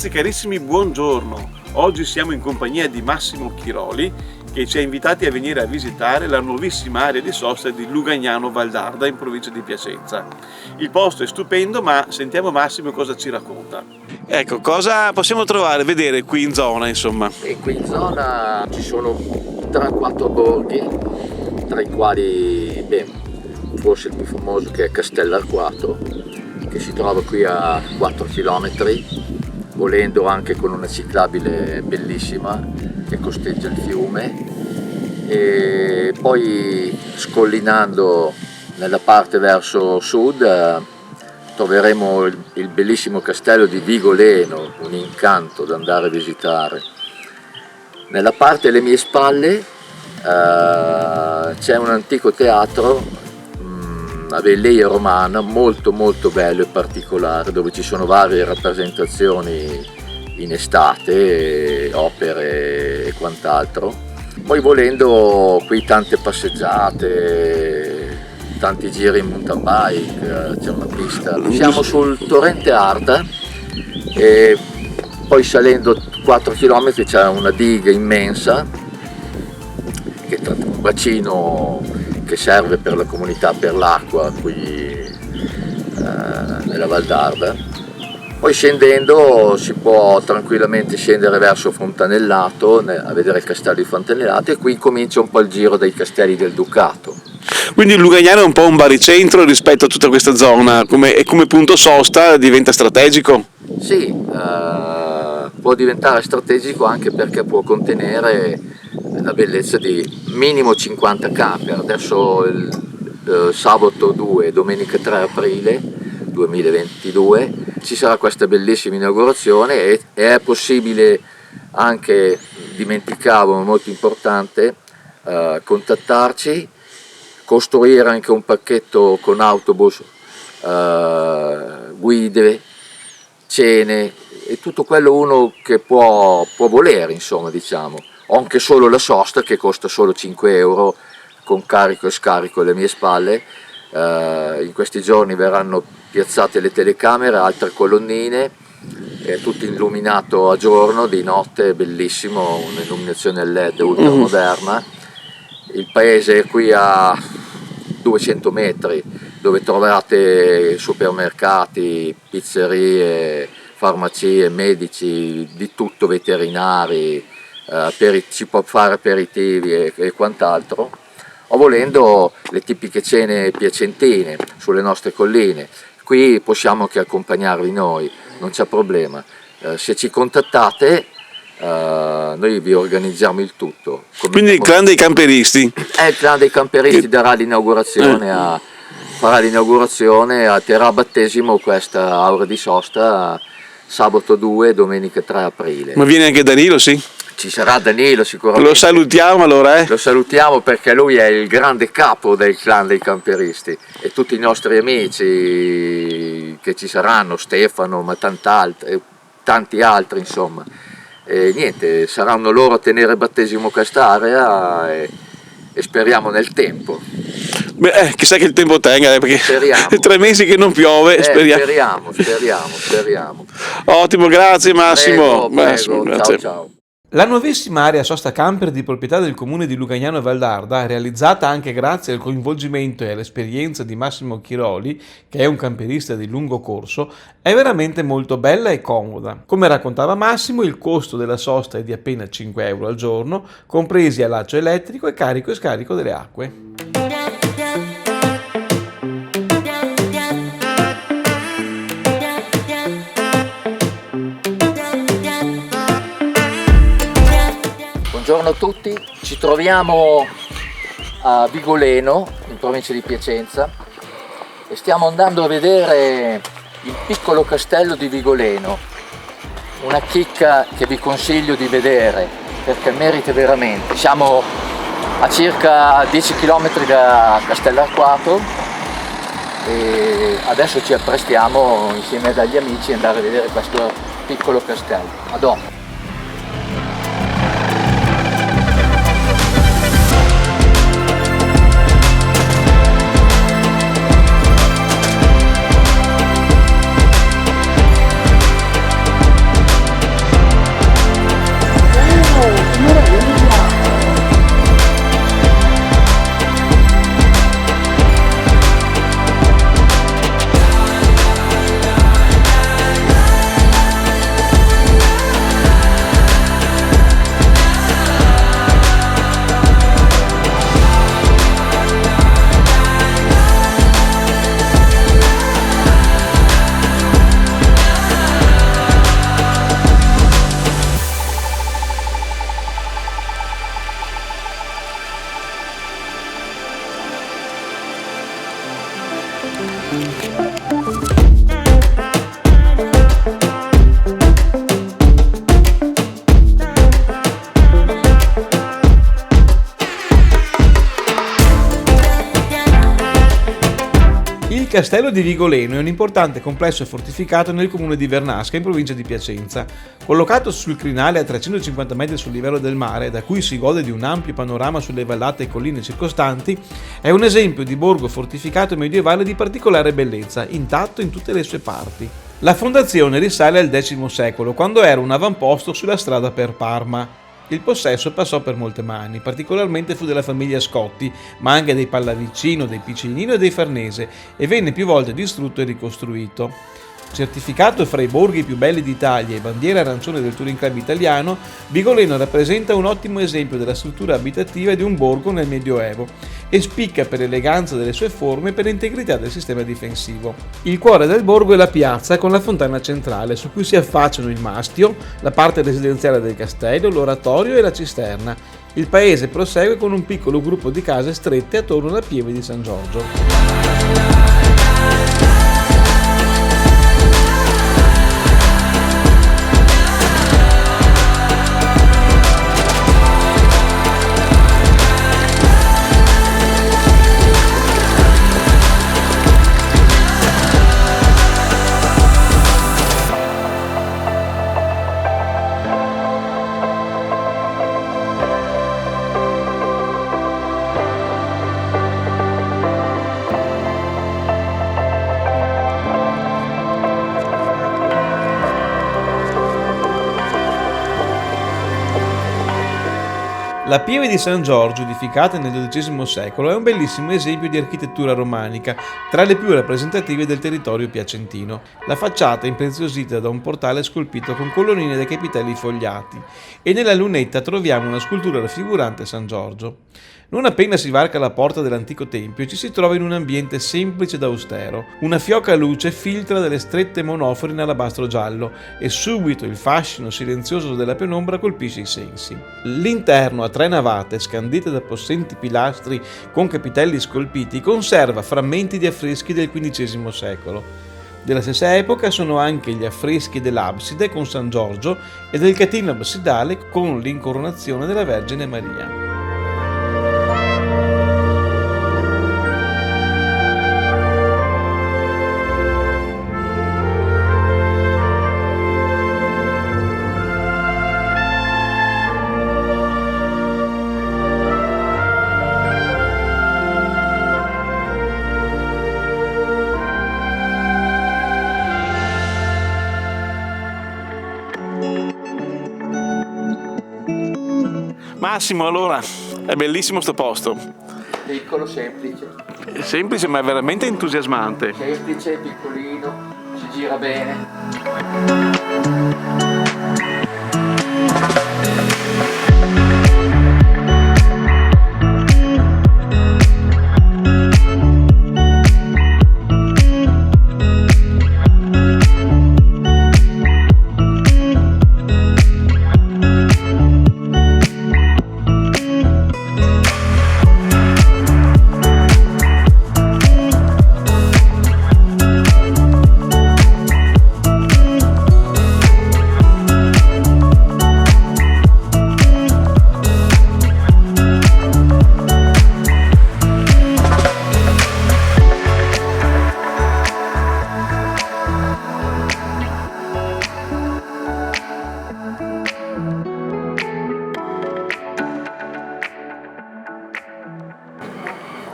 Ragazzi carissimi, buongiorno! Oggi siamo in compagnia di Massimo Chiroli che ci ha invitati a venire a visitare la nuovissima area di sosta di Lugagnano Valdarda in provincia di Piacenza. Il posto è stupendo, ma sentiamo Massimo cosa ci racconta. Ecco, cosa possiamo trovare, vedere qui in zona, insomma? E qui in zona ci sono 3-4 borghi, tra i quali forse il più famoso che è Castell'Arquato, che si trova qui a 4 km, volendo anche con una ciclabile bellissima che costeggia il fiume, e poi scollinando nella parte verso sud troveremo il bellissimo castello di Vigoleno, un incanto da andare a visitare. Nella parte alle mie spalle c'è un antico teatro a Velleia Romana, molto bello e particolare, dove ci sono varie rappresentazioni in estate, opere e quant'altro. Poi volendo qui tante passeggiate, tanti giri in mountain bike, c'è una pista. Siamo sul torrente Arda e poi salendo 4 km c'è una diga immensa, che è un bacino che serve per la comunità, per l'acqua qui nella Valdarda. Poi scendendo si può tranquillamente scendere verso Fontanellato a vedere il castello di Fontanellato, e qui comincia un po' il giro dei castelli del Ducato. Quindi il Lugagnano è un po' un baricentro rispetto a tutta questa zona, e come punto sosta diventa strategico? Sì, può diventare strategico anche perché può contenere la bellezza di minimo 50 camper. Adesso il sabato 2 e domenica 3 aprile 2022 ci sarà questa bellissima inaugurazione e è possibile anche, dimenticavo, ma molto importante, contattarci, costruire anche un pacchetto con autobus, guide, cene e tutto quello uno che può volere, insomma, diciamo. Ho anche solo la sosta che costa solo 5 euro con carico e scarico alle mie spalle. In questi giorni verranno piazzate le telecamere, altre colonnine, è tutto illuminato a giorno, di notte è bellissimo, un'illuminazione LED ultramoderna. Il paese è qui a 200 metri, dove trovate supermercati, pizzerie, farmacie, medici, di tutto, veterinari, si può fare aperitivi e quant'altro, o volendo le tipiche cene piacentine sulle nostre colline. Qui possiamo anche accompagnarvi noi, non c'è problema. Se ci contattate noi vi organizziamo il tutto. Quindi il clan dei camperisti? Il clan dei camperisti darà l'inaugurazione, farà l'inaugurazione, terrà battesimo questa aula di sosta sabato 2 e domenica 3 aprile. Ma viene anche Danilo, sì? Ci sarà Danilo sicuramente. Lo salutiamo allora, Lo salutiamo perché lui è il grande capo del clan dei camperisti, e tutti i nostri amici che ci saranno, Stefano, ma tanti altri, insomma. E niente, saranno loro a tenere battesimo quest'area e speriamo nel tempo. Beh, chissà che il tempo tenga, perché speriamo. 3 mesi che non piove, speriamo. Ottimo, grazie Massimo. Prego, Massimo, grazie. Ciao. La nuovissima area sosta camper di proprietà del comune di Lugagnano Valdarda, realizzata anche grazie al coinvolgimento e all'esperienza di Massimo Chiroli, che è un camperista di lungo corso, è veramente molto bella e comoda. Come raccontava Massimo, il costo della sosta è di appena 5 euro al giorno, compresi allaccio elettrico e carico e scarico delle acque. Buongiorno a tutti, ci troviamo a Vigoleno, in provincia di Piacenza, e stiamo andando a vedere il piccolo castello di Vigoleno, una chicca che vi consiglio di vedere perché merita veramente. Siamo a circa 10 km da Castell'Arquato e adesso ci apprestiamo insieme agli amici ad andare a vedere questo piccolo castello. A dopo. Il castello di Vigoleno è un importante complesso fortificato nel comune di Vernasca, in provincia di Piacenza. Collocato sul crinale a 350 metri sul livello del mare, da cui si gode di un ampio panorama sulle vallate e colline circostanti, è un esempio di borgo fortificato medievale di particolare bellezza, intatto in tutte le sue parti. La fondazione risale al X secolo, quando era un avamposto sulla strada per Parma. Il possesso passò per molte mani, particolarmente fu della famiglia Scotti, ma anche dei Pallavicino, dei Piccinino e dei Farnese, e venne più volte distrutto e ricostruito. Certificato fra i borghi più belli d'Italia e bandiera arancione del Touring Club italiano, Vigoleno rappresenta un ottimo esempio della struttura abitativa di un borgo nel Medioevo e spicca per l'eleganza delle sue forme e per l'integrità del sistema difensivo. Il cuore del borgo è la piazza con la fontana centrale, su cui si affacciano il mastio, la parte residenziale del castello, l'oratorio e la cisterna. Il paese prosegue con un piccolo gruppo di case strette attorno alla pieve di San Giorgio. La pieve di San Giorgio, edificata nel XII secolo, è un bellissimo esempio di architettura romanica, tra le più rappresentative del territorio piacentino. La facciata è impreziosita da un portale scolpito con colonnine dai capitelli fogliati e nella lunetta troviamo una scultura raffigurante San Giorgio. Non appena si varca la porta dell'antico tempio ci si trova in un ambiente semplice ed austero. Una fioca luce filtra dalle strette monofore in alabastro giallo e subito il fascino silenzioso della penombra colpisce i sensi. L'interno a tre navate scandite da possenti pilastri con capitelli scolpiti conserva frammenti di affreschi del XV secolo. Della stessa epoca sono anche gli affreschi dell'abside con San Giorgio e del catino absidale con l'incoronazione della Vergine Maria. Massimo, allora, è bellissimo sto posto. Piccolo, semplice. È semplice ma è veramente entusiasmante. Semplice, piccolino, si gira bene.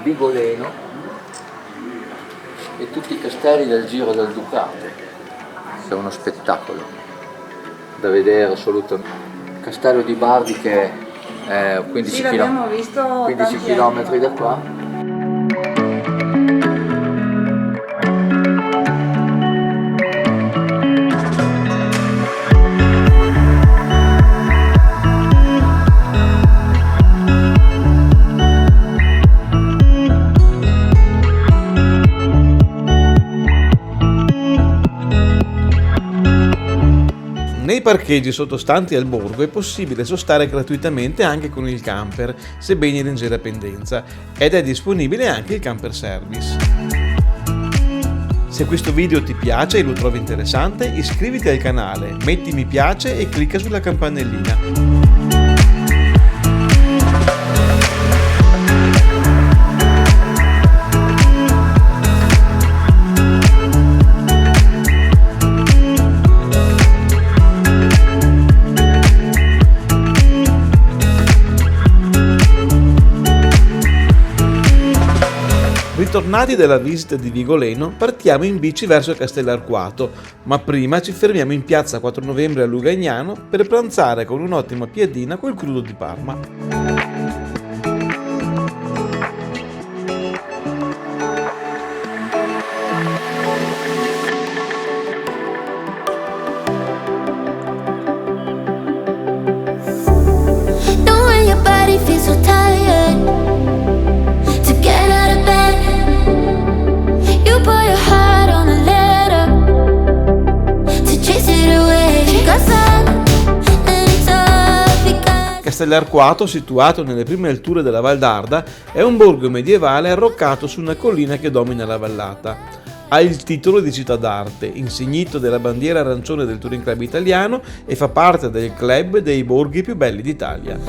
Vigoleno e tutti i castelli del giro del Ducato. È uno spettacolo da vedere assolutamente. Il castello di Bardi che è 15 km da qua. Nei parcheggi sottostanti al borgo è possibile sostare gratuitamente anche con il camper, sebbene in leggera pendenza, ed è disponibile anche il camper service. Se questo video ti piace e lo trovi interessante, iscriviti al canale, metti mi piace e clicca sulla campanellina. Ritornati dalla visita di Vigoleno, partiamo in bici verso Castellarquato, ma prima ci fermiamo in piazza 4 novembre a Lugagnano per pranzare con un'ottima piadina col crudo di Parma. Castellarquato, situato nelle prime alture della Val d'Arda, è un borgo medievale arroccato su una collina che domina la vallata. Ha il titolo di città d'arte, insignito della bandiera arancione del Touring Club italiano e fa parte del club dei borghi più belli d'Italia.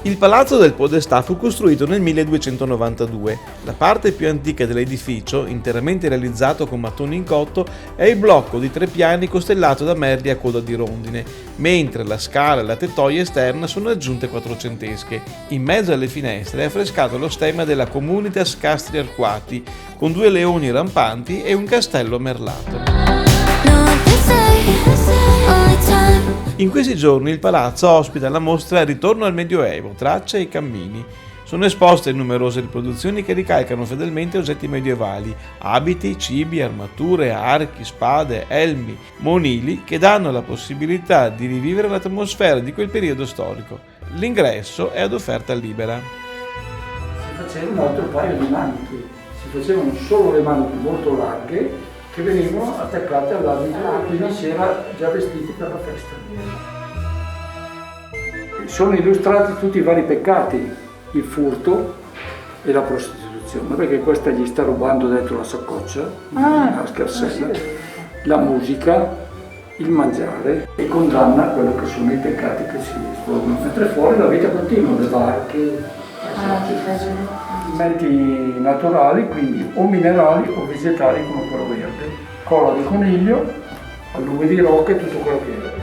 Il Palazzo del Podestà fu costruito nel 1292. La parte più antica dell'edificio, interamente realizzato con mattoni in cotto, è il blocco di 3 piani costellato da merli a coda di rondine, mentre la scala e la tettoia esterna sono aggiunte quattrocentesche. In mezzo alle finestre è affrescato lo stemma della Comunitas Castri Arquati, con 2 leoni rampanti e un castello merlato. In questi giorni il palazzo ospita la mostra Ritorno al Medioevo, tracce e cammini. Sono esposte numerose riproduzioni che ricalcano fedelmente oggetti medievali, abiti, cibi, armature, archi, spade, elmi, monili che danno la possibilità di rivivere l'atmosfera di quel periodo storico. L'ingresso è ad offerta libera. Si faceva un altro paio di maniche, si facevano solo le maniche molto larghe che venivano attaccate all'abito e quindi si era già vestiti per la festa. Sono illustrati tutti i vari peccati, il furto e la prostituzione, perché questa gli sta rubando dentro la saccoccia, la scarsella, la musica, il mangiare e condanna quello che sono i peccati che si svolgono. Mentre fuori la vita continua, le barche, alimenti naturali, quindi o minerali o vegetali come quello verde, colla di coniglio, allume di rocca e tutto quello che è.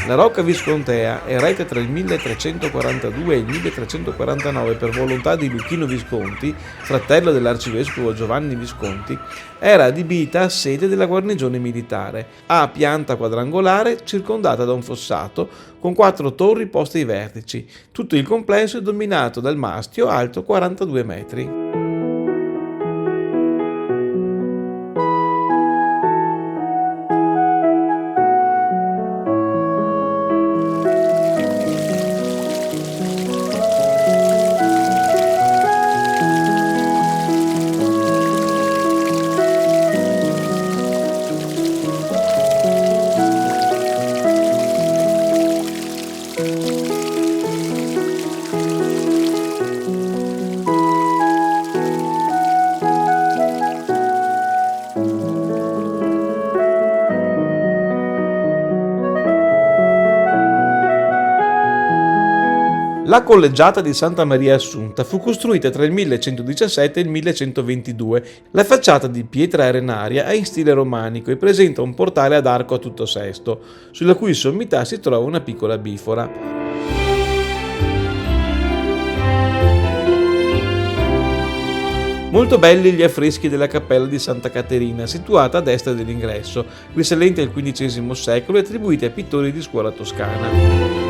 La Rocca Viscontea, eretta tra il 1342 e il 1349 per volontà di Luchino Visconti, fratello dell'arcivescovo Giovanni Visconti, era adibita a sede della guarnigione militare. Ha pianta quadrangolare circondata da un fossato con 4 torri poste ai vertici. Tutto il complesso è dominato dal mastio alto 42 metri. La collegiata di Santa Maria Assunta fu costruita tra il 1117 e il 1122. La facciata di pietra arenaria è in stile romanico e presenta un portale ad arco a tutto sesto, sulla cui sommità si trova una piccola bifora. Molto belli gli affreschi della cappella di Santa Caterina, situata a destra dell'ingresso, risalenti al XV secolo e attribuiti a pittori di scuola toscana.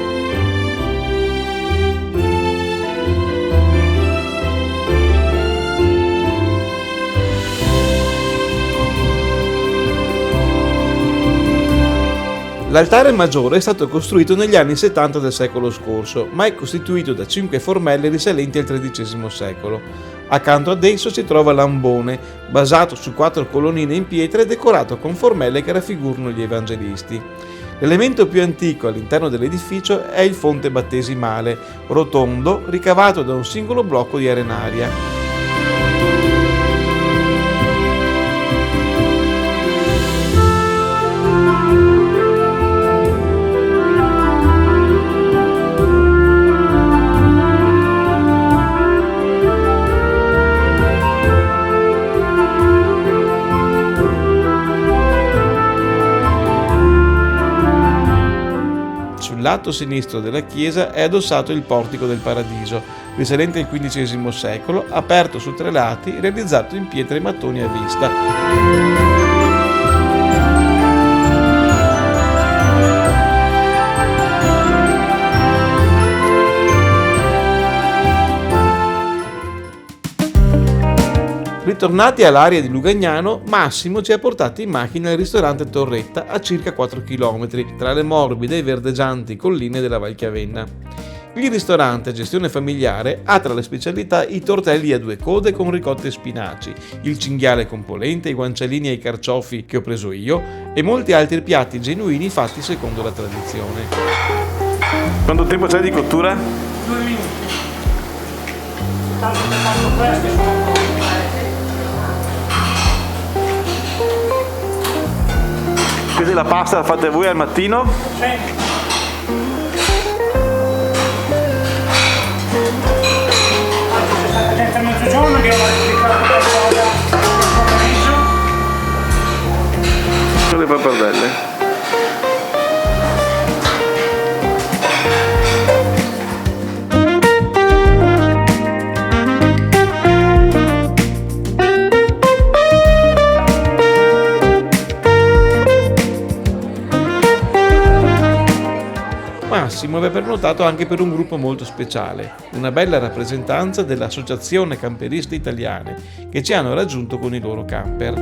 L'altare maggiore è stato costruito negli anni 70 del secolo scorso, ma è costituito da 5 formelle risalenti al XIII secolo. Accanto ad esso si trova l'ambone, basato su 4 colonnine in pietra e decorato con formelle che raffigurano gli evangelisti. L'elemento più antico all'interno dell'edificio è il fonte battesimale, rotondo, ricavato da un singolo blocco di arenaria. Sul lato sinistro della chiesa è addossato il portico del Paradiso, risalente al XV secolo, aperto su 3 lati, realizzato in pietra e mattoni a vista. Ritornati all'area di Lugagnano, Massimo ci ha portati in macchina al ristorante Torretta a circa 4 km tra le morbide e verdeggianti colline della Val Chiavenna. Il ristorante a gestione familiare ha tra le specialità i tortelli a 2 code con ricotta e spinaci, il cinghiale con polenta, i guancialini ai carciofi che ho preso io e molti altri piatti genuini fatti secondo la tradizione. Quanto tempo c'è di cottura? 2 minuti. Tanto che fanno presto sono Questa è la pasta, la fate voi al mattino? Sì. C'è stata gente a mezzogiorno che aveva dedicato qualcosa al pomeriggio. Sono le pappardelle. Massimo aveva prenotato anche per un gruppo molto speciale, una bella rappresentanza dell'Associazione Camperiste Italiane, che ci hanno raggiunto con i loro camper.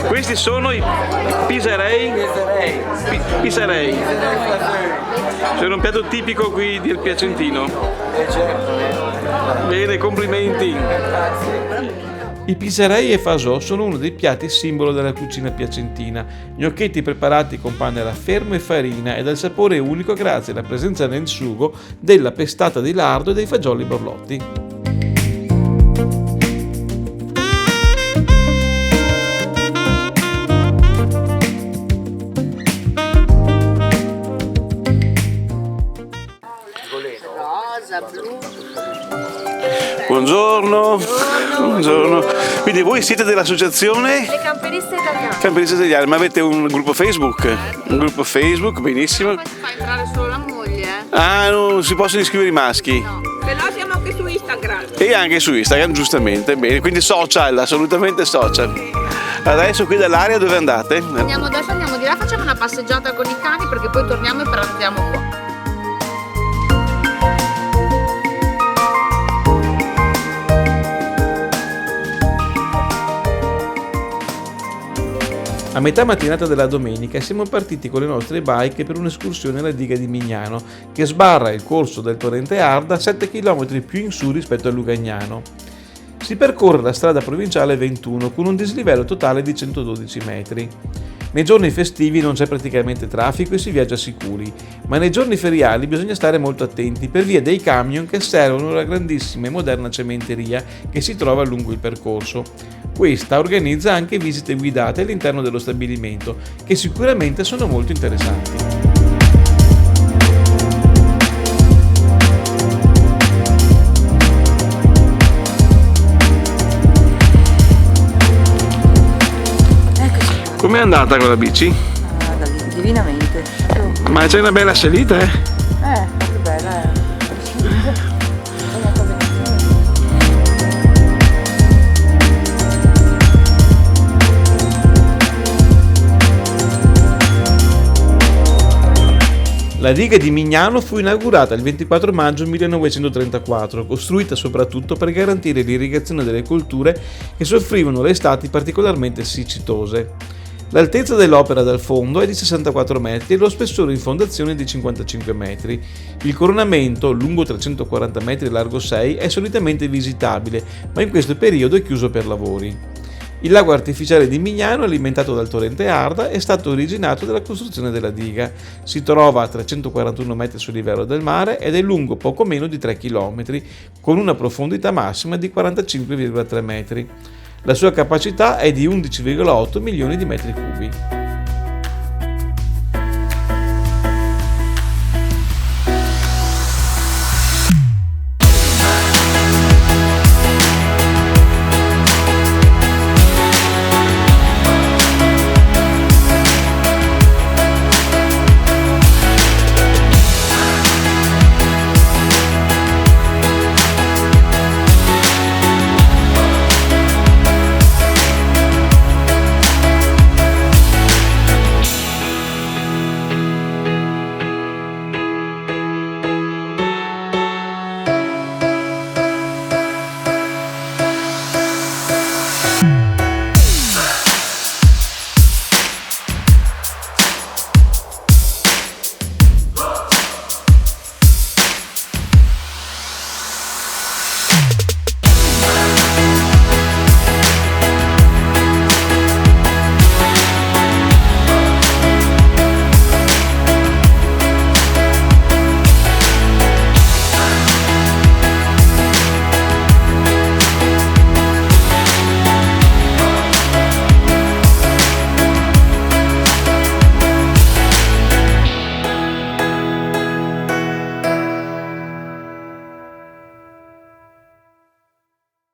Questi sono i piserei. Piserei. Sono un piatto tipico qui del Piacentino. Bene, complimenti. I piserei e fasò sono uno dei piatti simbolo della cucina piacentina, gnocchetti preparati con pane raffermo e farina e dal sapore unico grazie alla presenza nel sugo della pestata di lardo e dei fagioli borlotti. Rosa, blu. Buongiorno. Buongiorno. Quindi voi siete dell'associazione? Le camperiste italiane. Camperiste Italiane, ma avete un gruppo Facebook? Un gruppo Facebook, benissimo. Come si fa a entrare solo la moglie? Ah, non si possono iscrivere i maschi? No. Però siamo anche su Instagram. E anche su Instagram, giustamente. Bene, quindi social, assolutamente social. Adesso qui dall'area dove andate? Adesso andiamo di là, facciamo una passeggiata con i cani perché poi torniamo e pranziamo qua. A metà mattinata della domenica siamo partiti con le nostre bike per un'escursione alla diga di Mignano, che sbarra il corso del torrente Arda 7 km più in su rispetto a Lugagnano. Si percorre la strada provinciale 21 con un dislivello totale di 112 metri. Nei giorni festivi non c'è praticamente traffico e si viaggia sicuri, ma nei giorni feriali bisogna stare molto attenti per via dei camion che servono la grandissima e moderna cementeria che si trova lungo il percorso. Questa organizza anche visite guidate all'interno dello stabilimento, che sicuramente sono molto interessanti. Com'è andata con la bici? Divinamente. Ma c'è una bella salita, eh? Che bella, La diga di Mignano fu inaugurata il 24 maggio 1934, costruita soprattutto per garantire l'irrigazione delle colture che soffrivano le estati particolarmente siccitose. L'altezza dell'opera dal fondo è di 64 metri e lo spessore in fondazione di 55 metri. Il coronamento, lungo 340 metri e largo 6, è solitamente visitabile, ma in questo periodo è chiuso per lavori. Il lago artificiale di Mignano, alimentato dal torrente Arda, è stato originato dalla costruzione della diga. Si trova a 341 metri sul livello del mare ed è lungo poco meno di 3 km, con una profondità massima di 45,3 metri. La sua capacità è di 11,8 milioni di metri cubi.